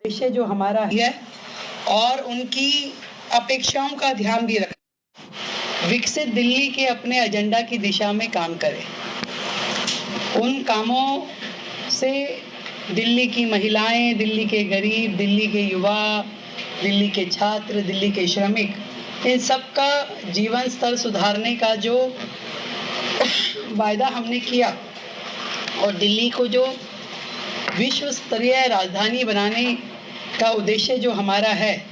विषय जो हमारा है और उनकी अपेक्षाओं का ध्यान भी रखें। विकसित दिल्ली के अपने एजेंडा की दिशा में काम करें। उन कामों से दिल्ली की महिलाएं, दिल्ली के गरीब, दिल्ली के युवा, दिल्ली के छात्र, दिल्ली के श्रमिक, इन सब का जीवन स्तर सुधारने का जो वायदा हमने किया और दिल्ली को जो विश्व स्तरीय राजधानी बनाने का उद्देश्य जो हमारा है,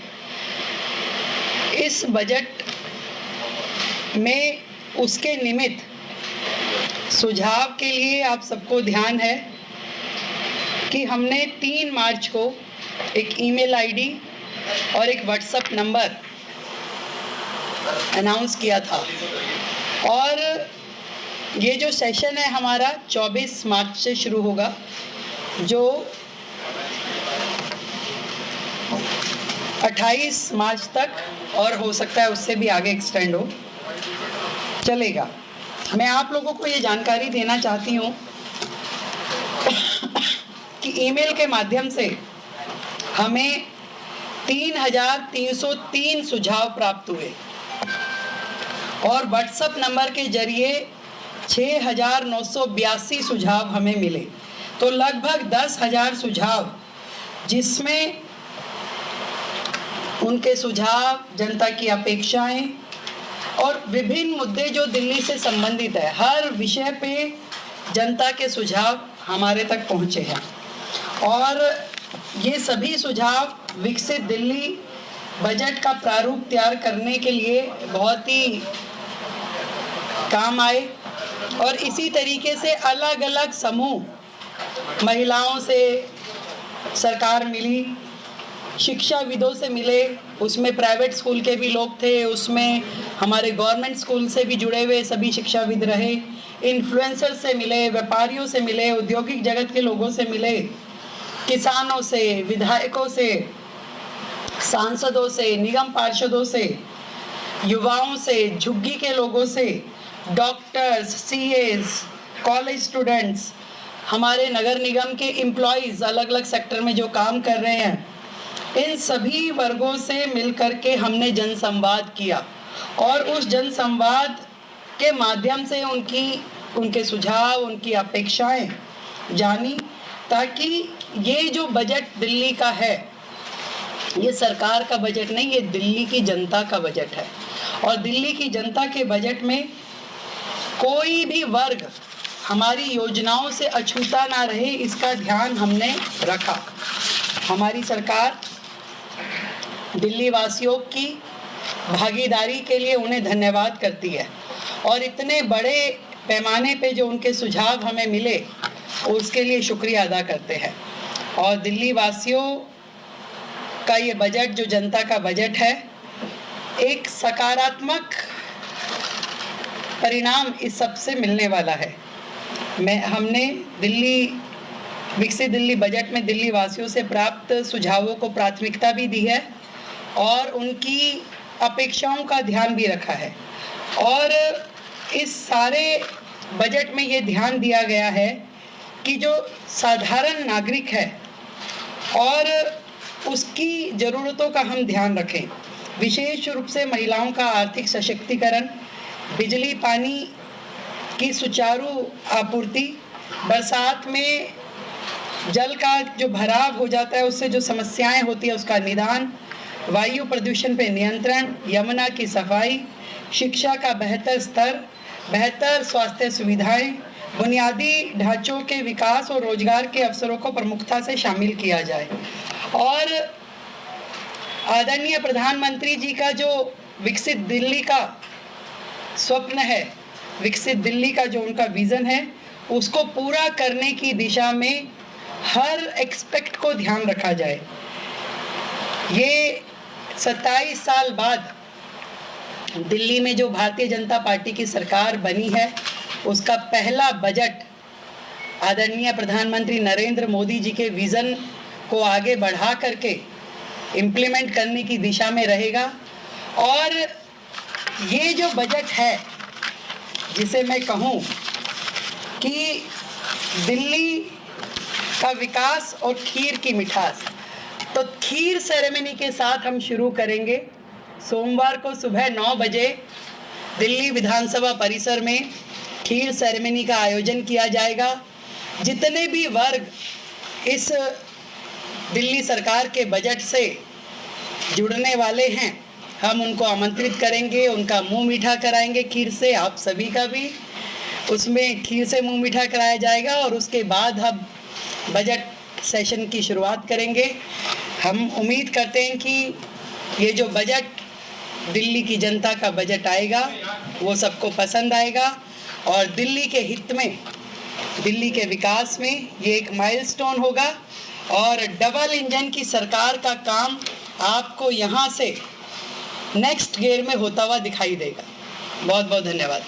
इस बजट में उसके निमित्त सुझाव के लिए आप सबको ध्यान है कि हमने 3 मार्च को एक ईमेल आईडी और एक व्हाट्सएप नंबर अनाउंस किया था और ये जो सेशन है हमारा 24 मार्च से शुरू होगा, जो 28 मार्च तक और हो सकता है उससे भी आगे एक्सटेंड हो चलेगा। मैं आप लोगों को ये जानकारी देना चाहती हूँ कि ईमेल के माध्यम से हमें 3,303 सुझाव प्राप्त हुए और व्हाट्सएप नंबर के जरिए 6,982 सुझाव हमें मिले, तो लगभग 10,000 सुझाव, जिसमें उनके सुझाव, जनता की अपेक्षाएं और विभिन्न मुद्दे जो दिल्ली से संबंधित है, हर विषय पे जनता के सुझाव हमारे तक पहुंचे हैं और ये सभी सुझाव विकसित दिल्ली बजट का प्रारूप तैयार करने के लिए बहुत ही काम आए। और इसी तरीके से अलग अलग समूह, महिलाओं से सरकार मिली, शिक्षाविदों से मिले, उसमें प्राइवेट स्कूल के भी लोग थे, उसमें हमारे गवर्नमेंट स्कूल से भी जुड़े हुए सभी शिक्षाविद रहे, इन्फ्लुएंसर से मिले, व्यापारियों से मिले, औद्योगिक जगत के लोगों से मिले, किसानों से, विधायकों से, सांसदों से, निगम पार्षदों से, युवाओं से, झुग्गी के लोगों से, डॉक्टर्स, सीएस, कॉलेज स्टूडेंट्स, हमारे नगर निगम के एम्प्लॉइज अलग अलग सेक्टर में जो काम कर रहे हैं, इन सभी वर्गों से मिलकर के हमने जनसंवाद किया और उस जनसंवाद के माध्यम से उनके सुझाव, उनकी अपेक्षाएं जानी, ताकि ये जो बजट दिल्ली का है, ये सरकार का बजट नहीं, ये दिल्ली की जनता का बजट है और दिल्ली की जनता के बजट में कोई भी वर्ग हमारी योजनाओं से अछूता ना रहे, इसका ध्यान हमने रखा। हमारी सरकार दिल्ली वासियों की भागीदारी के लिए उन्हें धन्यवाद करती है और इतने बड़े पैमाने पे जो उनके सुझाव हमें मिले उसके लिए शुक्रिया अदा करते हैं। और दिल्ली वासियों का ये बजट, जो जनता का बजट है, एक सकारात्मक परिणाम इस सब से मिलने वाला है। हमने विकसित दिल्ली बजट में दिल्ली वासियों से प्राप्त सुझावों को प्राथमिकता भी दी है और उनकी अपेक्षाओं का ध्यान भी रखा है और इस सारे बजट में ये ध्यान दिया गया है कि जो साधारण नागरिक है और उसकी ज़रूरतों का हम ध्यान रखें। विशेष रूप से महिलाओं का आर्थिक सशक्तिकरण, बिजली पानी की सुचारू आपूर्ति, बरसात में जल का जो भराव हो जाता है उससे जो समस्याएं होती है उसका निदान, वायु प्रदूषण पे नियंत्रण, यमुना की सफाई, शिक्षा का बेहतर स्तर, बेहतर स्वास्थ्य सुविधाएं, बुनियादी ढांचों के विकास और रोजगार के अवसरों को प्रमुखता से शामिल किया जाए। और आदरणीय प्रधानमंत्री जी का जो विकसित दिल्ली का स्वप्न है, विकसित दिल्ली का जो उनका विजन है, उसको पूरा करने की दिशा में हर एक्सपेक्ट को ध्यान रखा जाए। ये 27 साल बाद दिल्ली में जो भारतीय जनता पार्टी की सरकार बनी है, उसका पहला बजट आदरणीय प्रधानमंत्री नरेंद्र मोदी जी के विजन को आगे बढ़ा करके इम्प्लीमेंट करने की दिशा में रहेगा। और ये जो बजट है, जिसे मैं कहूँ कि दिल्ली का विकास और खीर की मिठास, तो खीर सेरेमनी के साथ हम शुरू करेंगे। सोमवार को सुबह 9 बजे दिल्ली विधानसभा परिसर में खीर सेरेमनी का आयोजन किया जाएगा। जितने भी वर्ग इस दिल्ली सरकार के बजट से जुड़ने वाले हैं, हम उनको आमंत्रित करेंगे, उनका मुंह मीठा कराएंगे खीर से। आप सभी का भी उसमें खीर से मुंह मीठा कराया जाएगा और उसके बाद हम बजट सेशन की शुरुआत करेंगे। हम उम्मीद करते हैं कि ये जो बजट दिल्ली की जनता का बजट आएगा वो सबको पसंद आएगा और दिल्ली के हित में, दिल्ली के विकास में ये एक माइलस्टोन होगा और डबल इंजन की सरकार का काम आपको यहाँ से नेक्स्ट गियर में होता हुआ दिखाई देगा। बहुत बहुत धन्यवाद।